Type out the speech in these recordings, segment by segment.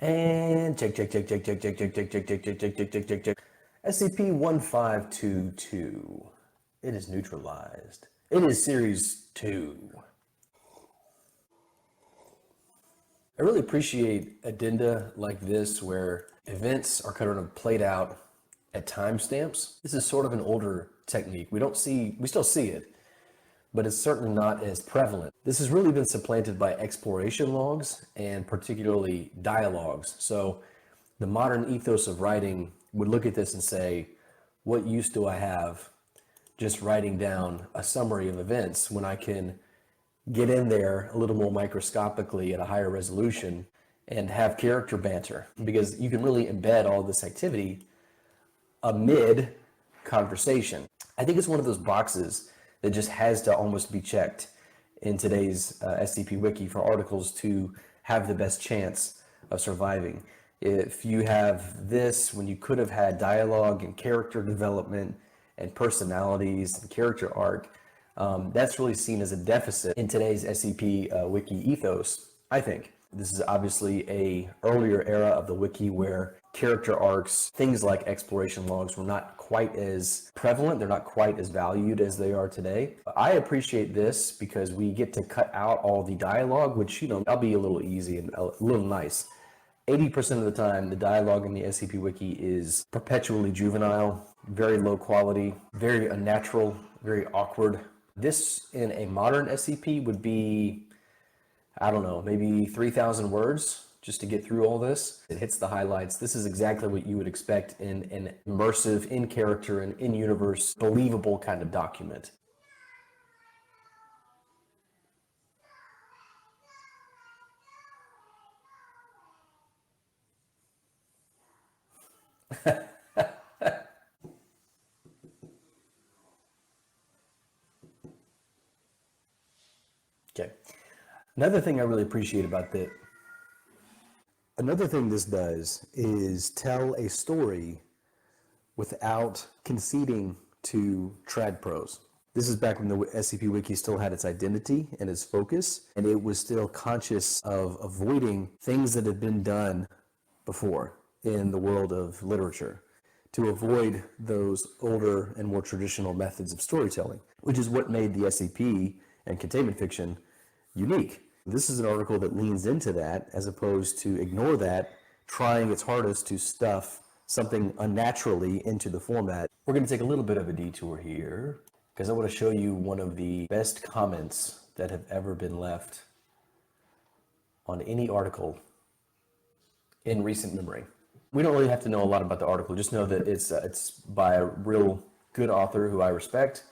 And check. SCP-1522. It is neutralized. It is Series 2. I really appreciate addenda like this where events are kind of played out at timestamps. This is sort of an older technique. We still see it, but it's certainly not as prevalent. This has really been supplanted by exploration logs and particularly dialogues. So the modern ethos of writing would look at this and say, what use do I have just writing down a summary of events when I can get in there a little more microscopically at a higher resolution and have character banter? Because you can really embed all this activity amid conversation. I think it's one of those boxes that just has to almost be checked in today's SCP Wiki for articles to have the best chance of surviving. If you have this when you could have had dialogue and character development and personalities and character arc, that's really seen as a deficit in today's SCP Wiki ethos, I think. This is obviously a earlier era of the Wiki where character arcs, things like exploration logs, were not quite as prevalent. They're not quite as valued as they are today. I appreciate this because we get to cut out all the dialogue, which, I'll be a little easy and a little nice. 80% of the time, the dialogue in the SCP Wiki is perpetually juvenile, very low quality, very unnatural, very awkward. This in a modern SCP would be, I don't know, maybe 3,000 words just to get through all this. It hits the highlights. This is exactly what you would expect in an immersive, in character, and in universe, believable kind of document. Okay. Another thing I really appreciate about this. Another thing this does is tell a story without conceding to trad prose. This is back when the SCP Wiki still had its identity and its focus, and it was still conscious of avoiding things that had been done before in the world of literature, to avoid those older and more traditional methods of storytelling, which is what made the SCP and containment fiction unique. This is an article that leans into that as opposed to ignore that, trying its hardest to stuff something unnaturally into the format. We're going to take a little bit of a detour here because I want to show you one of the best comments that have ever been left on any article in recent memory. We don't really have to know a lot about the article, just know that it's by a real good author who I respect,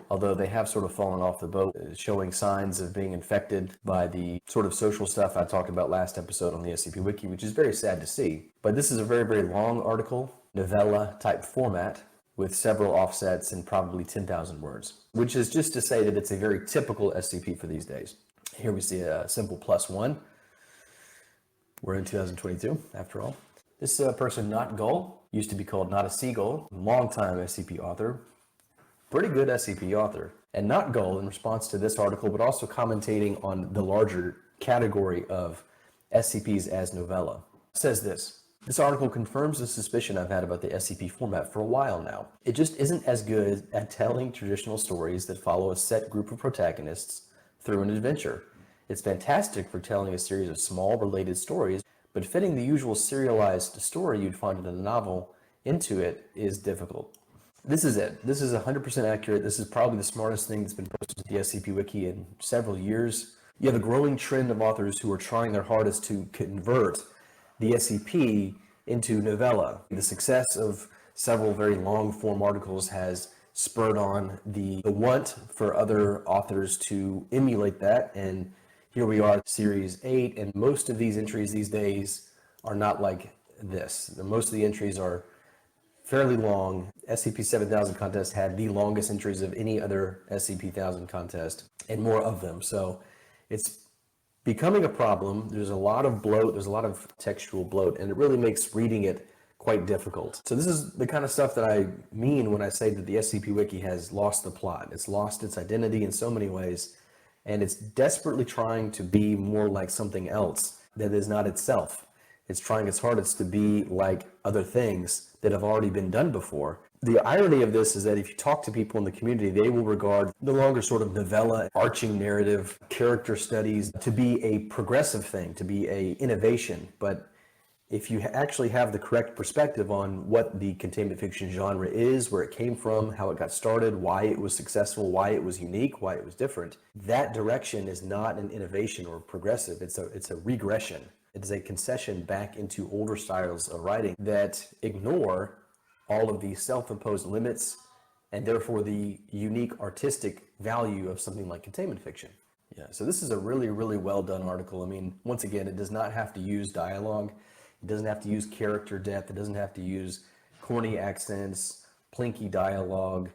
although they have sort of fallen off the boat, showing signs of being infected by the sort of social stuff I talked about last episode on the SCP Wiki, which is very sad to see. But this is a very, very long article, novella type format, with several offsets and probably 10,000 words, which is just to say that it's a very typical SCP for these days. Here we see a simple +1. We're in 2022, after all. This person, Not Gull, used to be called Not a Seagull, longtime SCP author, pretty good SCP author. And Not Gull, in response to this article, but also commentating on the larger category of SCPs as novella, says this: this article confirms the suspicion I've had about the SCP format for a while now. It just isn't as good at telling traditional stories that follow a set group of protagonists through an adventure. It's fantastic for telling a series of small related stories, but fitting the usual serialized story you'd find in a novel into it is difficult. This is it. This is 100% accurate. This is probably the smartest thing that's been posted to the SCP Wiki in several years. You have a growing trend of authors who are trying their hardest to convert the SCP into novella. The success of several very long form articles has spurred on the want for other authors to emulate that, and here we are, Series 8, and most of these entries these days are not like this. Most of the entries are fairly long. SCP-7000 contest had the longest entries of any other SCP-1000 contest, and more of them. So it's becoming a problem. There's a lot of bloat, there's a lot of textual bloat, and it really makes reading it quite difficult. So this is the kind of stuff that I mean when I say that the SCP Wiki has lost the plot. It's lost its identity in so many ways, and it's desperately trying to be more like something else that is not itself. It's trying its hardest to be like other things that have already been done before. The irony of this is that if you talk to people in the community, they will regard the longer sort of novella, arching narrative, character studies to be a progressive thing, to be a innovation. But if you actually have the correct perspective on what the containment fiction genre is, where it came from, how it got started, why it was successful, why it was unique, why it was different, that direction is not an innovation or progressive. It's a regression. It is a concession back into older styles of writing that ignore all of the self-imposed limits and therefore the unique artistic value of something like containment fiction. Yeah, so this is a really, really well done article. I mean, once again, it does not have to use dialogue. It doesn't have to use character depth. It doesn't have to use corny accents, plinky dialogue,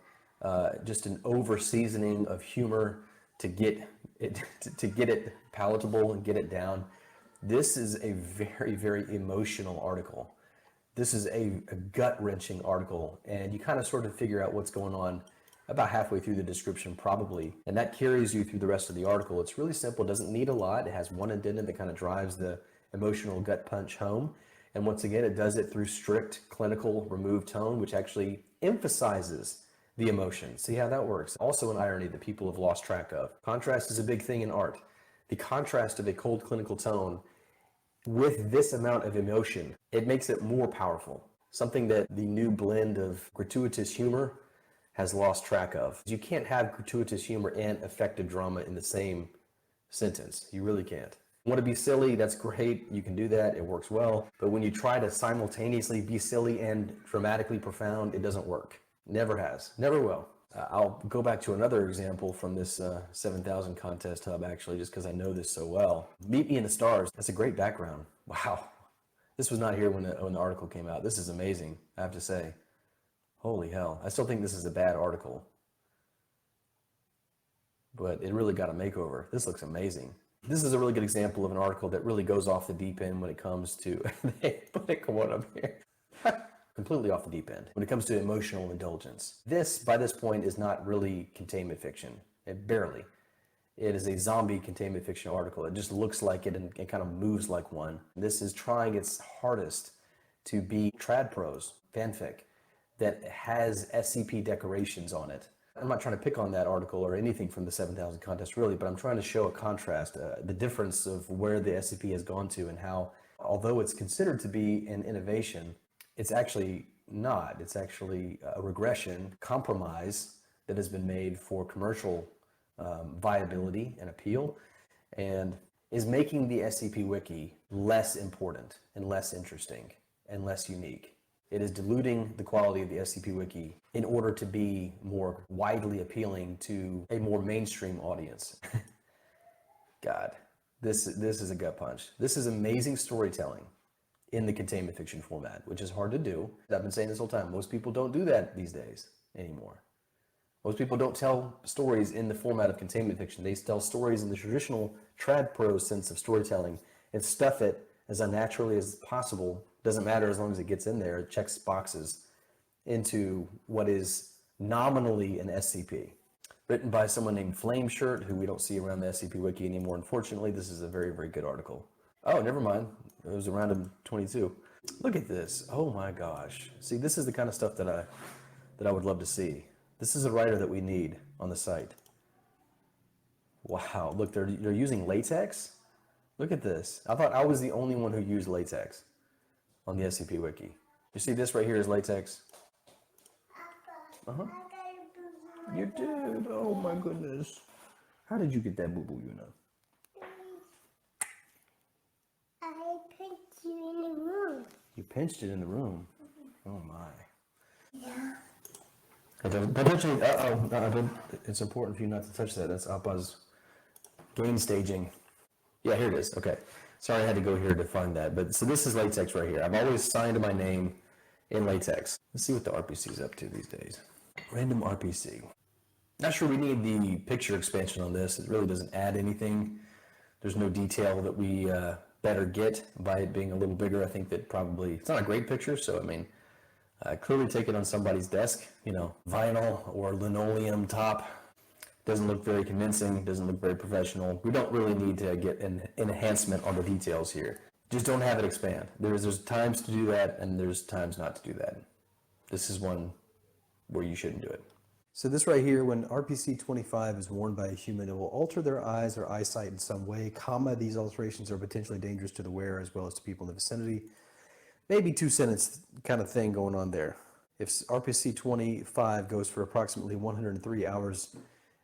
just an over seasoning of humor to get it palatable and get it down. This is a very, very emotional article. This is a gut-wrenching article, and you kind of sort of figure out what's going on about halfway through the description probably, and that carries you through the rest of the article. It's really simple. It doesn't need a lot. It has one addendum that kind of drives the emotional gut punch home, and once again, it does it through strict clinical removed tone, which actually emphasizes the emotion. See how that works? Also an irony that people have lost track of. Contrast is a big thing in art. The contrast of a cold clinical tone with this amount of emotion, it makes it more powerful. Something that the new blend of gratuitous humor has lost track of. You can't have gratuitous humor and effective drama in the same sentence. You really can't. Want to be silly? That's great. You can do that. It works well. But when you try to simultaneously be silly and dramatically profound, it doesn't work. Never has. Never will. I'll go back to another example from this 7,000 contest hub, actually, just because I know this so well. Meet Me in the Stars. That's a great background. Wow. This was not here when the article came out. This is amazing, I have to say. Holy hell. I still think this is a bad article, but it really got a makeover. This looks amazing. This is a really good example of an article that really goes off the deep end when it comes to, come on up here. Completely off the deep end when it comes to emotional indulgence. This, by this point, is not really containment fiction. Barely. It is a zombie containment fiction article. It just looks like it and it kind of moves like one. This is trying its hardest to be trad prose, fanfic, that has SCP decorations on it. I'm not trying to pick on that article or anything from the 7,000 contest really, but I'm trying to show a contrast, the difference of where the SCP has gone to and how, although it's considered to be an innovation, it's actually not. It's actually a regression, compromise that has been made for commercial viability and appeal, and is making the SCP Wiki less important and less interesting and less unique. It is diluting the quality of the SCP Wiki in order to be more widely appealing to a more mainstream audience. God, this is a gut punch. This is amazing storytelling in the containment fiction format, which is hard to do. I've been saying this whole time. Most people don't do that these days anymore. Most people don't tell stories in the format of containment fiction. They tell stories in the traditional trad prose sense of storytelling and stuff it as unnaturally as possible. Doesn't matter as long as it gets in there. It checks boxes into what is nominally an SCP. Written by someone named Flameshirt, who we don't see around the SCP Wiki anymore. Unfortunately, this is a very, very good article. Oh, never mind. It was around in 22. Look at this. Oh my gosh. See, this is the kind of stuff that I would love to see. This is a writer that we need on the site. Wow. Look, they're using latex. Look at this. I thought I was the only one who used latex on the SCP Wiki. You see this right here is latex? Uh-huh. You did? Oh my goodness. How did you get that boo-boo, you know? I pinched you in the room. You pinched it in the room? Oh my. Yeah. Don't touch it. Uh-oh. It's important for you not to touch that. That's Appa's game staging. Yeah, here it is. Okay. Sorry I had to go here to find that. But so this is latex right here. I've always signed my name in latex. Let's see what the RPC is up to these days. Random RPC. Not sure we need the picture expansion on this. It really doesn't add anything. There's no detail that we better get by it being a little bigger. I think that probably, it's not a great picture, so I mean, clearly take it on somebody's desk, you know, vinyl or linoleum top. Doesn't look very convincing, doesn't look very professional. We don't really need to get an enhancement on the details here. Just don't have it expand. There's times to do that, and there's times not to do that. This is one where you shouldn't do it. So this right here, when RPC-25 is worn by a human, it will alter their eyes or eyesight in some way, comma, these alterations are potentially dangerous to the wearer as well as to people in the vicinity. Maybe two-sentence kind of thing going on there. If RPC-25 goes for approximately 103 hours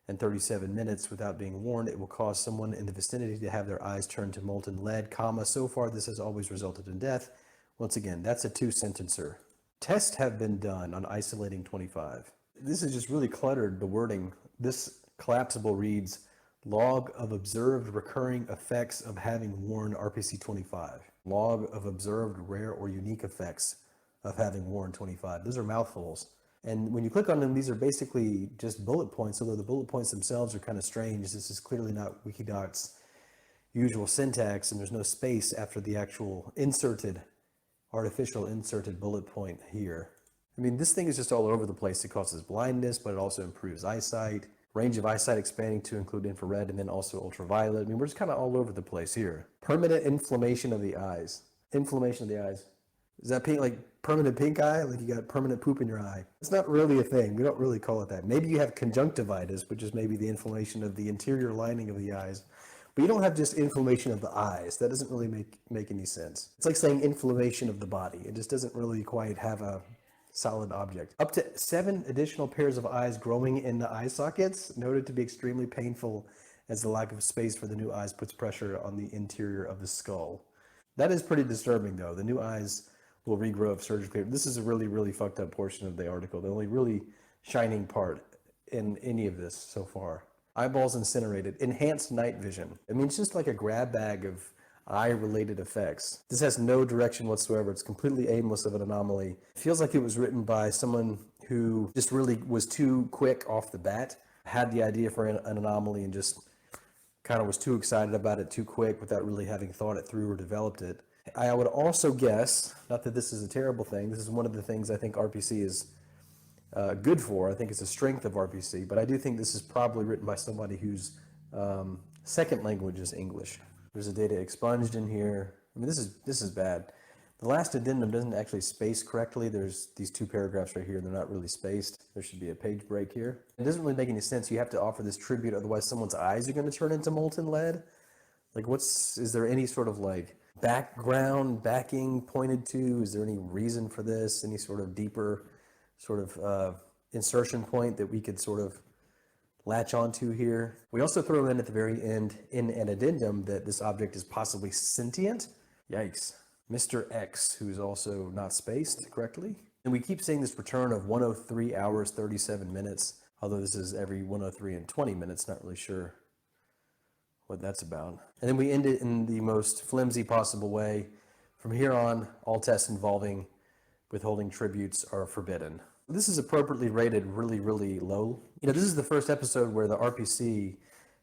and 37 minutes without being worn, it will cause someone in the vicinity to have their eyes turned to molten lead, comma, so far this has always resulted in death. Once again, that's a two-sentencer. Tests have been done on isolating 25. This is just really cluttered, the wording. This collapsible reads, log of observed recurring effects of having worn RPC-25. Log of observed rare or unique effects of having worn 25. Those are mouthfuls. And when you click on them, these are basically just bullet points, although the bullet points themselves are kind of strange. This is clearly not Wikidot's usual syntax, and there's no space after the actual artificial inserted bullet point here. I mean, this thing is just all over the place. It causes blindness, but it also improves eyesight. Range of eyesight expanding to include infrared and then also ultraviolet. I mean, we're just kind of all over the place here. Permanent inflammation of the eyes. Inflammation of the eyes. Is that pink, like permanent pink eye? Like you got permanent poop in your eye? It's not really a thing. We don't really call it that. Maybe you have conjunctivitis, which is maybe the inflammation of the interior lining of the eyes. But you don't have just inflammation of the eyes. That doesn't really make any sense. It's like saying inflammation of the body. It just doesn't really quite have a solid object. Up to 7 additional pairs of eyes growing in the eye sockets, noted to be extremely painful as the lack of space for the new eyes puts pressure on the interior of the skull. That is pretty disturbing though. The new eyes will regrow if surgically. This is a really, really fucked up portion of the article. The only really shining part in any of this so far. Eyeballs incinerated. Enhanced night vision. I mean, it's just like a grab bag of eye-related effects. This has no direction whatsoever. It's completely aimless of an anomaly. It feels like it was written by someone who just really was too quick off the bat, had the idea for an anomaly and just kind of was too excited about it too quick without really having thought it through or developed it. I would also guess, not that this is a terrible thing, this is one of the things I think RPC is good for. I think it's a strength of RPC, but I do think this is probably written by somebody whose second language is English. There's a data expunged in here. I mean, this is bad. The last addendum doesn't actually space correctly. There's these 2 paragraphs right here. They're not really spaced. There should be a page break here. It doesn't really make any sense. You have to offer this tribute, otherwise someone's eyes are going to turn into molten lead. Like, is there any sort of like backing pointed to? Is there any reason for this? Any sort of deeper sort of insertion point that we could sort of latch onto here? We also throw in at the very end in an addendum that this object is possibly sentient. Yikes. Mr. X, who's also not spaced correctly. And we keep seeing this return of 103 hours, 37 minutes, although this is every 103 and 20 minutes, not really sure what that's about. And then we end it in the most flimsy possible way. From here on, all tests involving withholding tributes are forbidden. This is appropriately rated really, really low. You know, this is the first episode where the RPC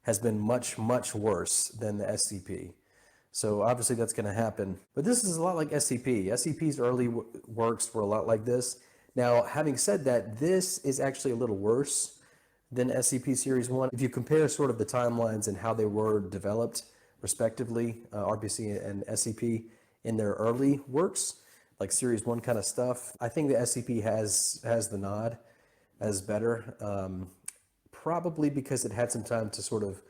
has been much, much worse than the SCP. So obviously that's going to happen. But this is a lot like SCP. SCP's early works were a lot like this. Now, having said that, this is actually a little worse than SCP Series 1. If you compare sort of the timelines and how they were developed, respectively, RPC and SCP in their early works, like Series 1 kind of stuff, I think the SCP has the nod as better, probably because it had some time to sort of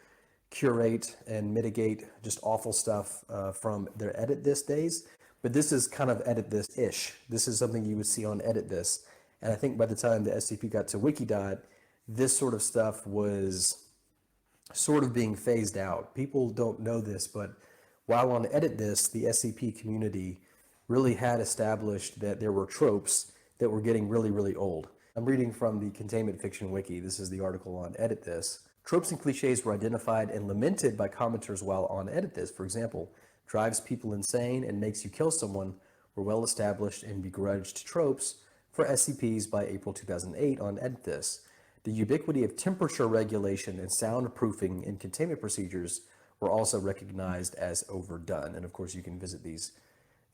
curate and mitigate just awful stuff from their edit this days. But this is kind of edit this-ish. This is something you would see on edit this. And I think by the time the SCP got to Wikidot, this sort of stuff was sort of being phased out. People don't know this, but while on edit this, the SCP community really had established that there were tropes that were getting really, really old. I'm reading from the Containment Fiction Wiki. This is the article on Edit This. Tropes and cliches were identified and lamented by commenters while on Edit This. For example, drives people insane and makes you kill someone were well established and begrudged tropes for SCPs by April 2008 on Edit This. The ubiquity of temperature regulation and soundproofing in containment procedures were also recognized as overdone. And of course, you can visit these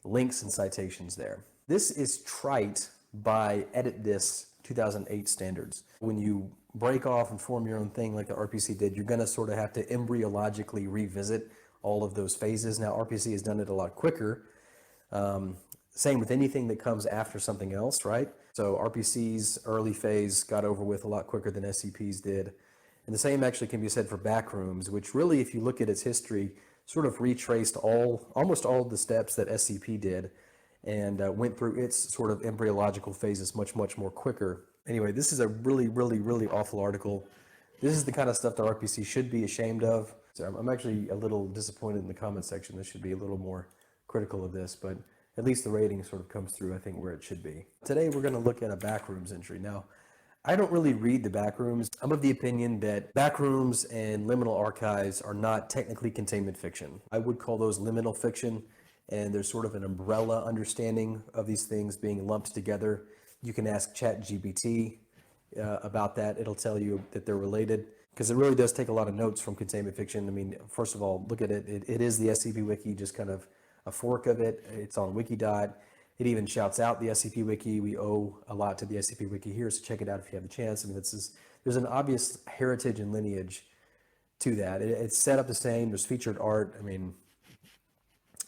links and citations there. This is trite by Edit This 2008 standards. When you break off and form your own thing like the RPC did, you're going to sort of have to embryologically revisit all of those phases. Now, RPC has done it a lot quicker. Same with anything that comes after something else, right? So RPC's early phase got over with a lot quicker than SCPs did. And the same actually can be said for Backrooms, which really, if you look at its history, sort of retraced almost all of the steps that SCP did and went through its sort of embryological phases much, much more quicker. Anyway, this is a really, really, really awful article. This is the kind of stuff that RPC should be ashamed of. So I'm actually a little disappointed in the comment section. This should be a little more critical of this, but at least the rating sort of comes through, I think, where it should be. Today, we're going to look at a Backrooms entry. Now, I don't really read the Backrooms. I'm of the opinion that Backrooms and liminal archives are not technically containment fiction. I would call those liminal fiction, and there's sort of an umbrella understanding of these things being lumped together. You can ask ChatGPT about that. It'll tell you that they're related, because it really does take a lot of notes from containment fiction. I mean, first of all, look at it. It is the SCP Wiki, just kind of a fork of it. It's on Wikidot. It even shouts out the SCP Wiki. We owe a lot to the SCP Wiki here, so check it out if you have the chance. I mean, there's an obvious heritage and lineage to that. It's set up the same. There's featured art. I mean,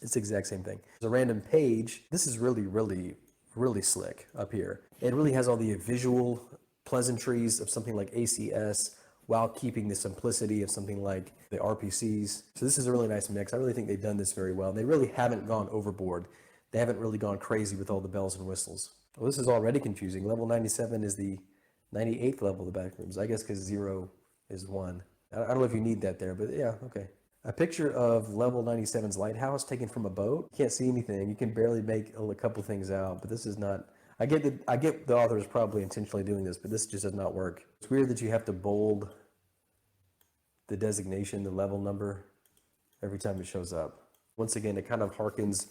it's the exact same thing. There's a random page. This is really, really, really slick up here. It really has all the visual pleasantries of something like ACS while keeping the simplicity of something like the RPCs. So this is a really nice mix. I really think they've done this very well. They really haven't gone overboard. They haven't really gone crazy with all the bells and whistles. Well, this is already confusing. Level 97 is the 98th level of the Backrooms. I guess because 0 is 1. I don't know if you need that there, but yeah, okay. A picture of level 97's lighthouse taken from a boat. You can't see anything. You can barely make a couple things out, but this is not... I get the author is probably intentionally doing this, but this just does not work. It's weird that you have to bold the designation, the level number, every time it shows up. Once again, it kind of harkens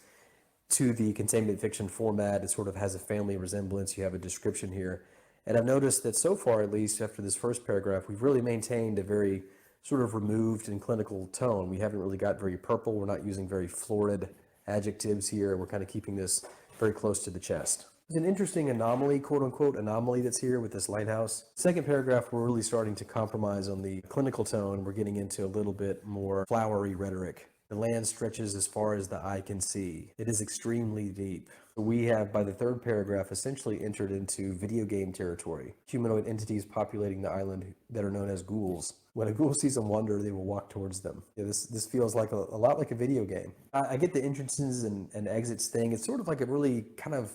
to the containment fiction format. It sort of has a family resemblance. You have a description here. And I've noticed that so far, at least after this first paragraph, we've really maintained a very sort of removed and clinical tone. We haven't really got very purple. We're not using very florid adjectives here. We're kind of keeping this very close to the chest. There's an interesting anomaly, quote unquote, anomaly that's here with this lighthouse. Second paragraph, we're really starting to compromise on the clinical tone. We're getting into a little bit more flowery rhetoric. The land stretches as far as the eye can see. It is extremely deep. We have, by the third paragraph, essentially entered into video game territory. Humanoid entities populating the island that are known as ghouls. When a ghoul sees them wander, they will walk towards them. Yeah, this feels like a lot like a video game. I get the entrances and exits thing. It's sort of like a really kind of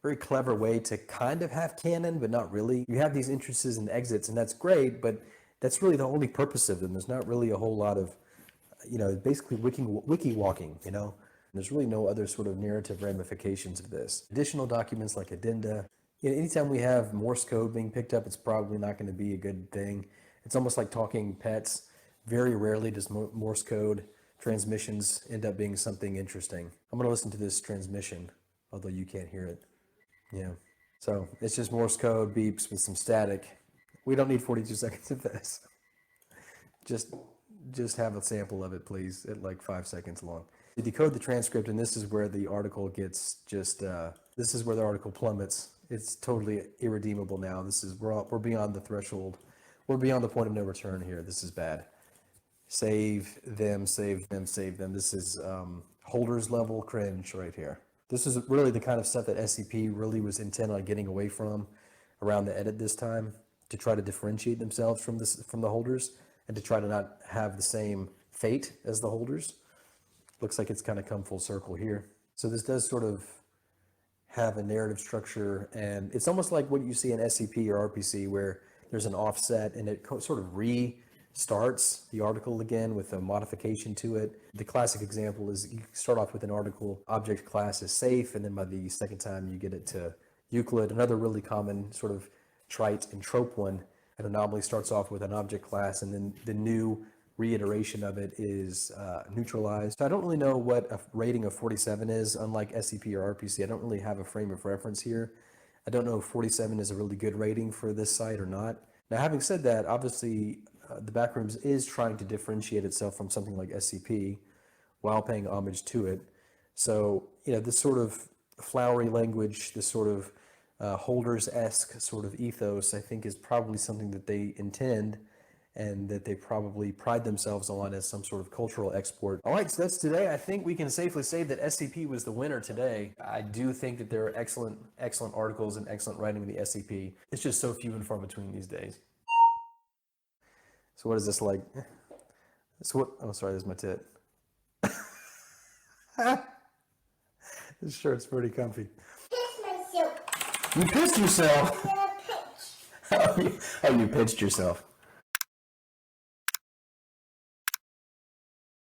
very clever way to kind of have canon, but not really. You have these entrances and exits, and that's great, but that's really the only purpose of them. There's not really a whole lot of, basically wiki walking, There's really no other sort of narrative ramifications of this. Additional documents like addenda. Anytime we have Morse code being picked up, it's probably not going to be a good thing. It's almost like talking pets. Very rarely does Morse code transmissions end up being something interesting. I'm going to listen to this transmission, although you can't hear it. Yeah. So it's just Morse code beeps with some static. We don't need 42 seconds of this. Just have a sample of it, please, at like 5 seconds long. You decode the transcript, and this is where the article gets this is where the article plummets. It's totally irredeemable now. We're beyond the threshold. We're beyond the point of no return here. This is bad. Save them, save them, save them. This is holders level cringe right here. This is really the kind of stuff that SCP really was intent on getting away from around the edit this time, to try to differentiate themselves from the holders and to try to not have the same fate as the holders. Looks like it's kind of come full circle here. So this does sort of have a narrative structure, and it's almost like what you see in SCP or RPC, where there's an offset and it sort of restarts the article again with a modification to it. The classic example is you start off with an article, object class is safe, and then by the second time you get it to Euclid. Another really common sort of trite and trope one, an anomaly starts off with an object class, and then the new reiteration of it is neutralized. So I don't really know what a rating of 47 is, unlike SCP or RPC. I don't really have a frame of reference here. I don't know if 47 is a really good rating for this site or not. Now, having said that, obviously the Backrooms is trying to differentiate itself from something like SCP while paying homage to it. So, this sort of flowery language, this sort of holders-esque sort of ethos, I think is probably something that they intend and that they probably pride themselves on as some sort of cultural export. All right, so that's today. I think we can safely say that SCP was the winner today. I do think that there are excellent articles and excellent writing in the SCP. It's just so few and far between these days. So what is this like? So what? Oh, sorry, there's my tit. This shirt's pretty comfy. Piss myself. You pissed yourself. I'm gonna pitch. Oh, you pitched yourself.